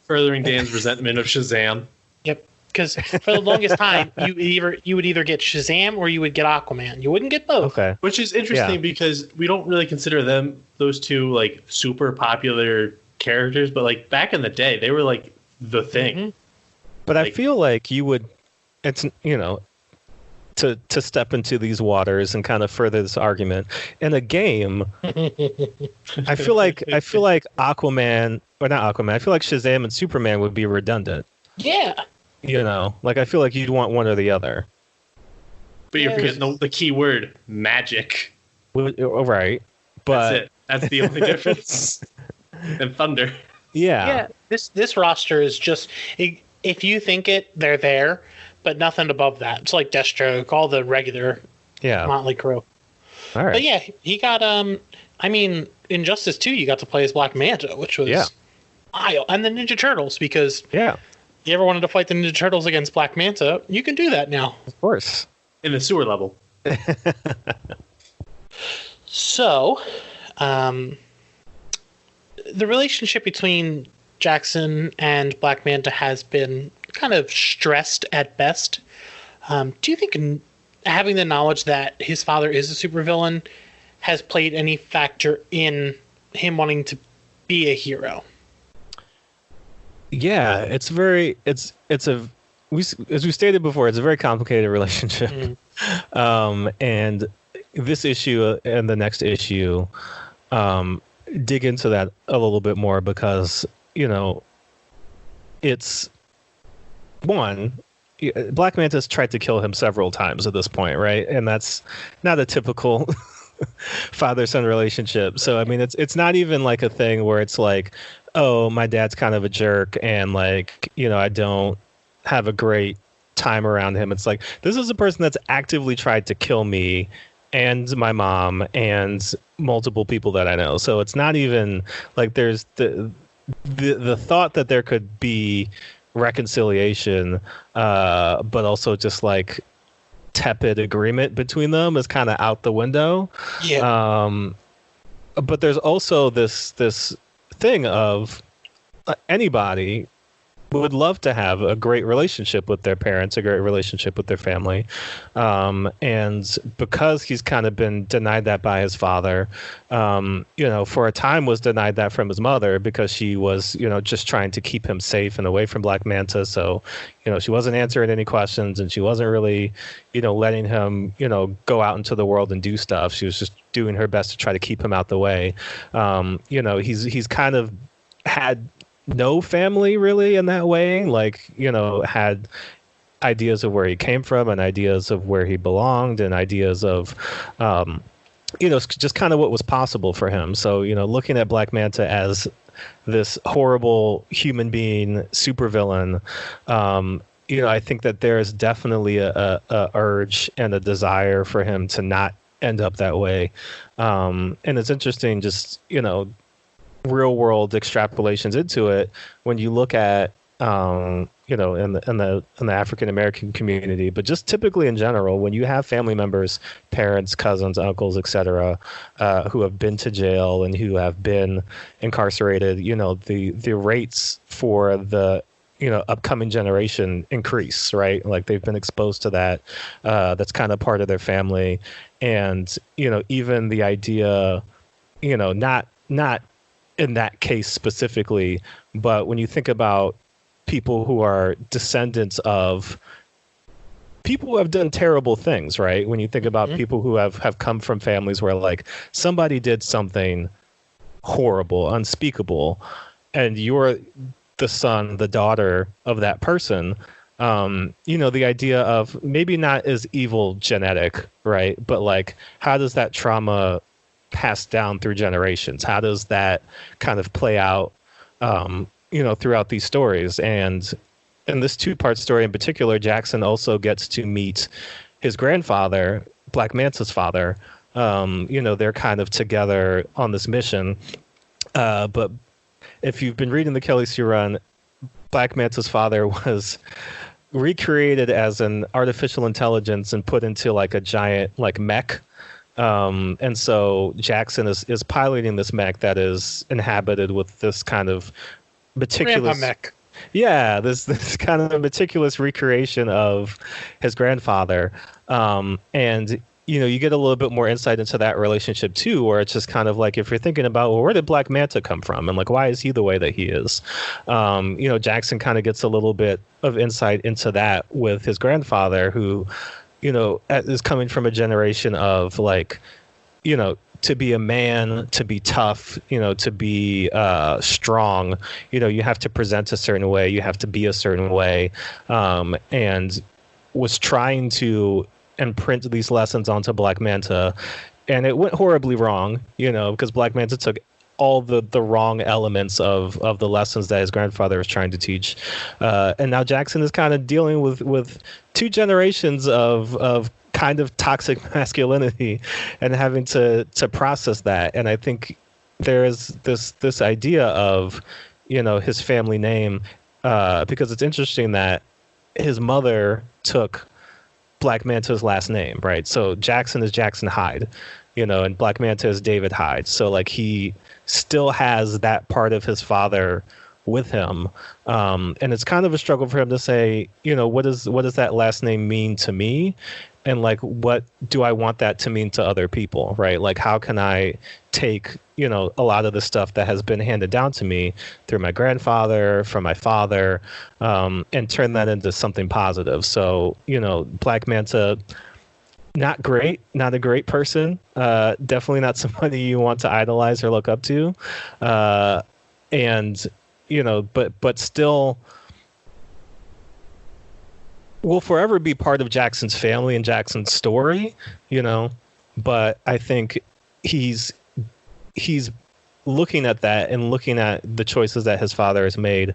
Furthering Dan's resentment of Shazam. Yep. Because for the longest time, you would either get Shazam or you would get Aquaman. You wouldn't get both. Okay. Which is interesting because we don't really consider those two like super popular characters, but like back in the day, they were like the thing. Mm-hmm. But I feel like you would, it's to step into these waters and kind of further this argument in a game. I feel like Aquaman, or not Aquaman, I feel like Shazam and Superman would be redundant. Yeah. I feel like you'd want one or the other. But you're forgetting the key word, magic. Right. But that's it. That's the only difference. And thunder. Yeah. This roster is just, if you think it, they're there, but nothing above that. It's like Deathstroke, all the regular Motley Crue. All right. But yeah, he got in Injustice 2, you got to play as Black Manta, which was and the Ninja Turtles, because you ever wanted to fight the Ninja Turtles against Black Manta, you can do that now. Of course. In the sewer level. So, the relationship between Jackson and Black Manta has been kind of stressed at best. Do you think having the knowledge that his father is a supervillain has played any factor in him wanting to be a hero? Yeah, as we stated before, it's a very complicated relationship. And this issue and the next issue dig into that a little bit more, because it's one, Black Manta's tried to kill him several times at this point, right? And that's not a typical father-son relationship. So I mean, it's not even like a thing where it's like, oh, my dad's kind of a jerk and like, I don't have a great time around him. It's like, this is a person that's actively tried to kill me and my mom and multiple people that I know. So it's not even like there's the thought that there could be reconciliation, but also just like tepid agreement between them is kind of out the window. But there's also this thing of anybody would love to have a great relationship with their parents, a great relationship with their family. And because he's kind of been denied that by his father, for a time was denied that from his mother, because she was, just trying to keep him safe and away from Black Manta. So, she wasn't answering any questions, and she wasn't really, letting him, go out into the world and do stuff. She was just doing her best to try to keep him out the way. He's kind of had no family really in that way, like, had ideas of where he came from and ideas of where he belonged and ideas of, just kind of what was possible for him. So, looking at Black Manta as this horrible human being supervillain, I think that there's definitely a urge and a desire for him to not end up that way. And it's interesting, just, real world extrapolations into it, when you look at you know, in the African American community, but just typically in general, when you have family members, parents, cousins, uncles, etc., who have been to jail and who have been incarcerated, you know, the rates for the, you know, upcoming generation increase, right? Like they've been exposed to that. That's kind of part of their family, and you know, even the idea, you know, not in that case specifically, but when you think about people who are descendants of people who have done terrible things, right? When you think about people who have come from families where like somebody did something horrible, unspeakable, and you're the son, the daughter of that person, you know, the idea of maybe not as evil genetic, right? But like, how does that trauma pass down through generations? How does that kind of play out, you know, throughout these stories? And in this two-part story in particular, Jackson also gets to meet his grandfather, Black Manta's father. You know, they're kind of together on this mission. But if you've been reading the Kelly Sue run, Black Manta's father was recreated as an artificial intelligence and put into like a giant like mech. And so Jackson is piloting this mech that is inhabited with this kind of meticulous mech. Yeah, this kind of meticulous recreation of his grandfather. And you know, you get a little bit more insight into that relationship too, where it's just kind of like, if you're thinking about, well, where did Black Manta come from? And like, why is he the way that he is? You know, Jackson kind of gets a little bit of insight into that with his grandfather, who, you know, is coming from a generation of like, you know, to be a man, to be tough, you know, to be strong, you know, you have to present a certain way, you have to be a certain way, and was trying to imprint these lessons onto Black Manta, and it went horribly wrong, you know, because Black Manta took all the wrong elements of the lessons that his grandfather was trying to teach, and now Jackson is kind of dealing with two generations of kind of toxic masculinity and having to process that. And I think there is this idea of, you know, his family name, because it's interesting that his mother took Black Manta's last name, right? So Jackson is Jackson Hyde, you know, and Black Manta is David Hyde. So like he still has that part of his father with him, and it's kind of a struggle for him to say, you know, what does that last name mean to me, and like what do I want that to mean to other people, right? Like how can I take, you know, a lot of the stuff that has been handed down to me through my grandfather, from my father, and turn that into something positive. So, you know, Black Manta, not great, not a great person, definitely not somebody you want to idolize or look up to, and you know, but still will forever be part of Jackson's family and Jackson's story, you know. But I think he's looking at that and looking at the choices that his father has made,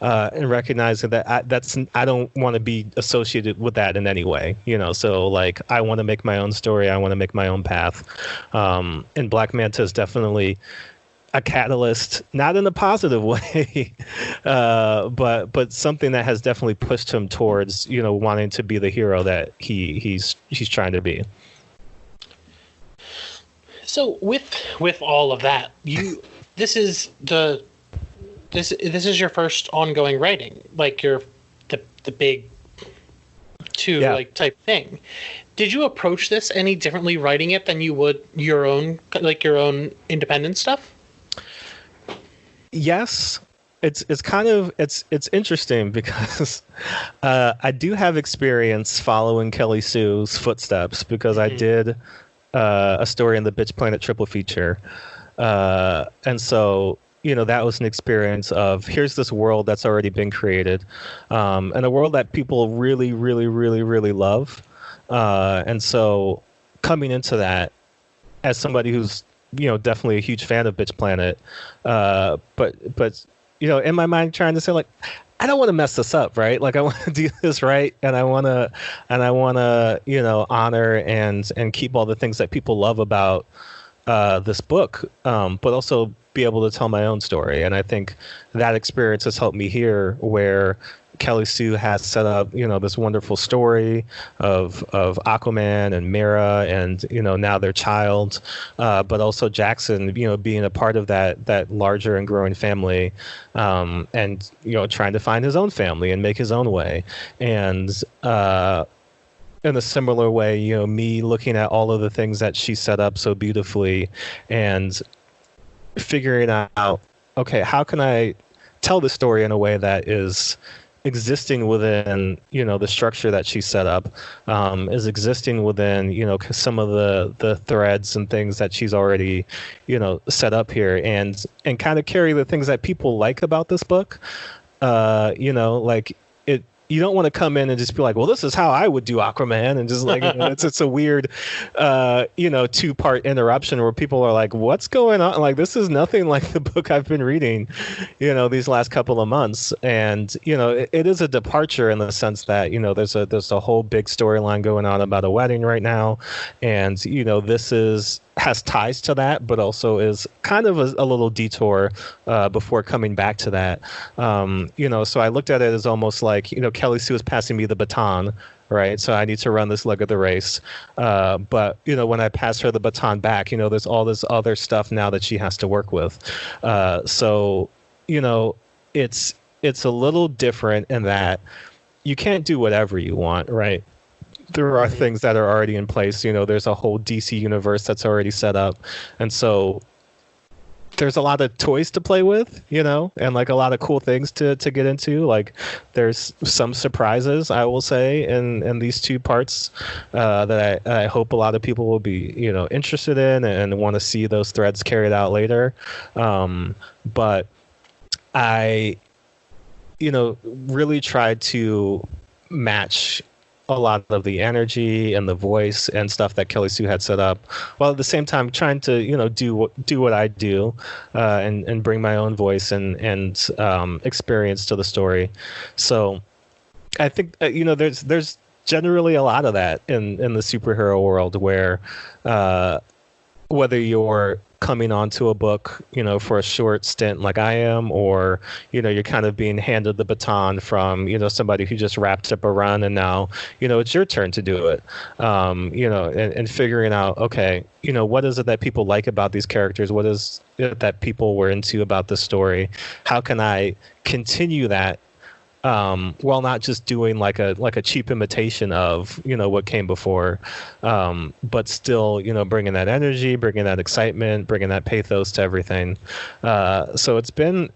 and recognizing that I don't want to be associated with that in any way, you know. So like, I want to make my own story, I want to make my own path, and Black Manta is definitely a catalyst, not in a positive way, but something that has definitely pushed him towards, you know, wanting to be the hero that he's trying to be. So with all of that, this is your first ongoing writing, like your the big two like type thing. Did you approach this any differently writing it than you would your own independent stuff? Yes, it's kind of it's interesting because I do have experience following Kelly Sue's footsteps, because I did a story in the Bitch Planet triple feature, and so, you know, that was an experience of, here's this world that's already been created, and a world that people really, really, really, really love, and so coming into that as somebody who's, you know, definitely a huge fan of Bitch Planet, but you know, in my mind trying to say like, I don't want to mess this up, right? Like I want to do this right, and I want to, you know, honor and keep all the things that people love about this book, but also be able to tell my own story. And I think that experience has helped me here, where Kelly Sue has set up, this wonderful story of Aquaman and Mera and, now their child, but also Jackson, being a part of that larger and growing family, and, trying to find his own family and make his own way. And, in a similar way, me looking at all of the things that she set up so beautifully and figuring out, okay, how can I tell the story in a way that is existing within, the structure that she set up, is existing within, some of the threads and things that she's already, set up here, and kind of carry the things that people like about this book. Like it, you don't want to come in and just be like, well, this is how I would do Aquaman, and just like, it's a weird, 2-part interruption where people are like, what's going on? Like, this is nothing like the book I've been reading, these last couple of months. And, it is a departure in the sense that, there's a whole big storyline going on about a wedding right now. And, this has ties to that, but also is kind of a little detour before coming back to that. So I looked at it as almost like, Kelly Sue is passing me the baton, right? So I need to run this leg of the race. But, when I pass her the baton back, there's all this other stuff now that she has to work with. So, it's a little different in that you can't do whatever you want, right? There are things that are already in place. There's a whole DC universe that's already set up. And so there's a lot of toys to play with, and like a lot of cool things to get into. Like there's some surprises, I will say, in these 2 parts that I hope a lot of people will be, interested in and want to see those threads carried out later. But I, really tried to match a lot of the energy and the voice and stuff that Kelly Sue had set up, while at the same time trying to do what I do, and bring my own voice and experience to the story. So I think there's generally a lot of that in the superhero world, where whether you're coming onto a book, for a short stint like I am, or, you're kind of being handed the baton from, somebody who just wrapped up a run and now, it's your turn to do it. And figuring out, okay, what is it that people like about these characters? What is it that people were into about the story? How can I continue that? While not just doing like a cheap imitation of, what came before, but still, bringing that energy, bringing that excitement, bringing that pathos to everything. So it's been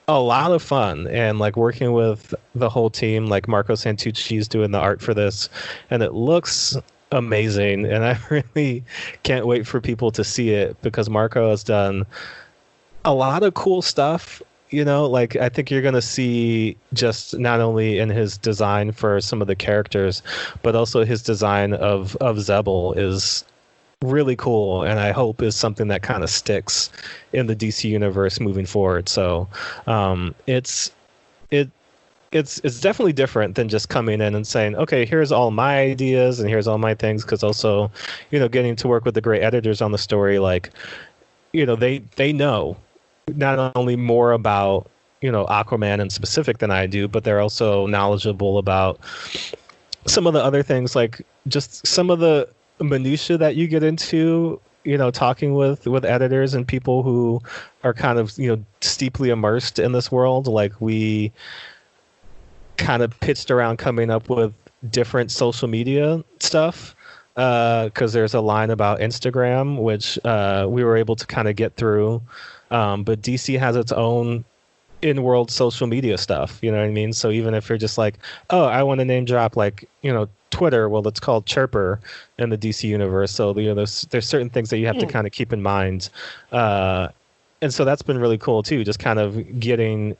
a lot of fun, and like working with the whole team, like Marco Santucci's doing the art for this, and it looks amazing. And I really can't wait for people to see it, because Marco has done a lot of cool stuff. Like I think you're going to see, just not only in his design for some of the characters, but also his design of Zebel is really cool, and I hope is something that kind of sticks in the DC universe moving forward. So it's definitely different than just coming in and saying, okay, here's all my ideas and here's all my things, because also, getting to work with the great editors on the story, like, they know not only more about, Aquaman in specific than I do, but they're also knowledgeable about some of the other things, like just some of the minutia that you get into, talking with editors and people who are kind of, steeply immersed in this world. Like we kind of pitched around coming up with different social media stuff. Because there's a line about Instagram, which we were able to kind of get through. But DC has its own in-world social media stuff, you know what I mean? So even if you're just like, oh, I want to name drop like, Twitter, well, it's called Chirper in the DC universe. So, there's certain things that you have to kind of keep in mind. And so that's been really cool too, just kind of getting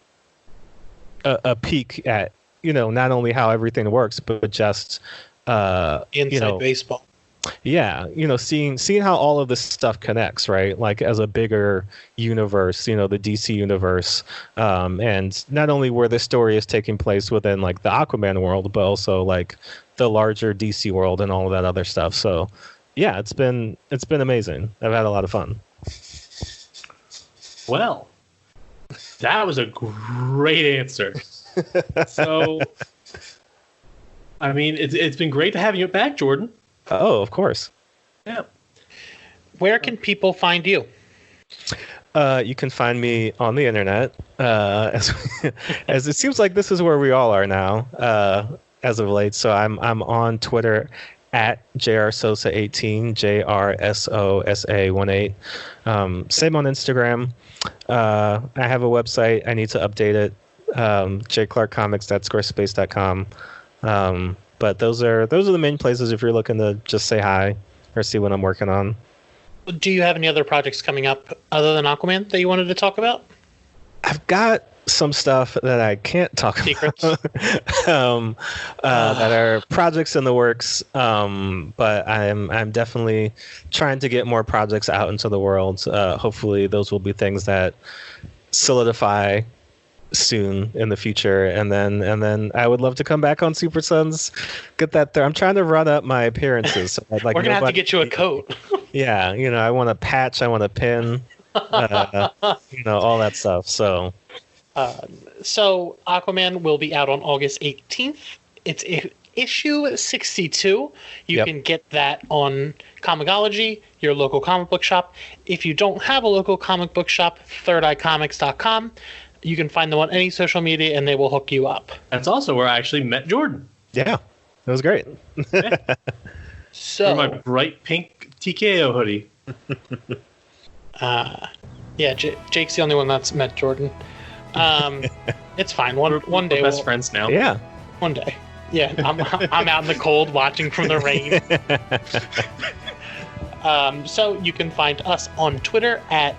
a peek at, not only how everything works, but just inside baseball. Yeah, seeing how all of this stuff connects, right? Like as a bigger universe, the DC universe, and not only where the story is taking place within like the Aquaman world, but also like the larger DC world and all of that other stuff. So yeah, it's been amazing. I've had a lot of fun. Well, that was a great answer. So, I mean, it's been great to have you back, Jordan. Oh, of course. Yeah. Where can people find you? You can find me on the internet, as it seems like this is where we all are now, as of late. So I'm on Twitter at JRSosa18, JRSOSA18. Same on Instagram. I have a website. I need to update it. jclarkcomics.squarespace.com. But those are the main places if you're looking to just say hi or see what I'm working on. Do you have any other projects coming up other than Aquaman that you wanted to talk about? I've got some stuff that I can't talk Secrets. about that are projects in the works. But I'm definitely trying to get more projects out into the world. Hopefully, those will be things that solidify soon in the future, and then I would love to come back on Super Sons, get that there. I'm trying to run up my appearances. So I'd like We're gonna have to get you a coat. Yeah, I want a patch, I want a pin, all that stuff. So Aquaman will be out on August 18th. It's issue 62. You can get that on Comixology, your local comic book shop. If you don't have a local comic book shop, thirdeyecomics.com. You can find them on any social media, and they will hook you up. That's also where I actually met Jordan. Yeah, it was great. Yeah. So, for my bright pink TKO hoodie. Jake's the only one that's met Jordan. It's fine. One day we're best friends now. Yeah. One day. Yeah, I'm out in the cold watching from the rain. So you can find us on Twitter at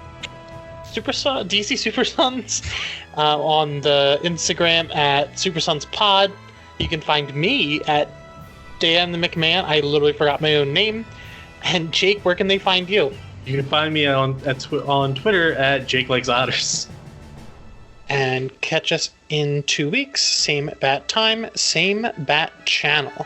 DC Super Sons, on the Instagram at Super Sons Pod. You can find me at Dan the McMahon. I literally forgot my own name. And Jake, where can they find you? You can find me on Twitter at Jake Likes Otters. And catch us in 2 weeks. Same bat time, same bat channel.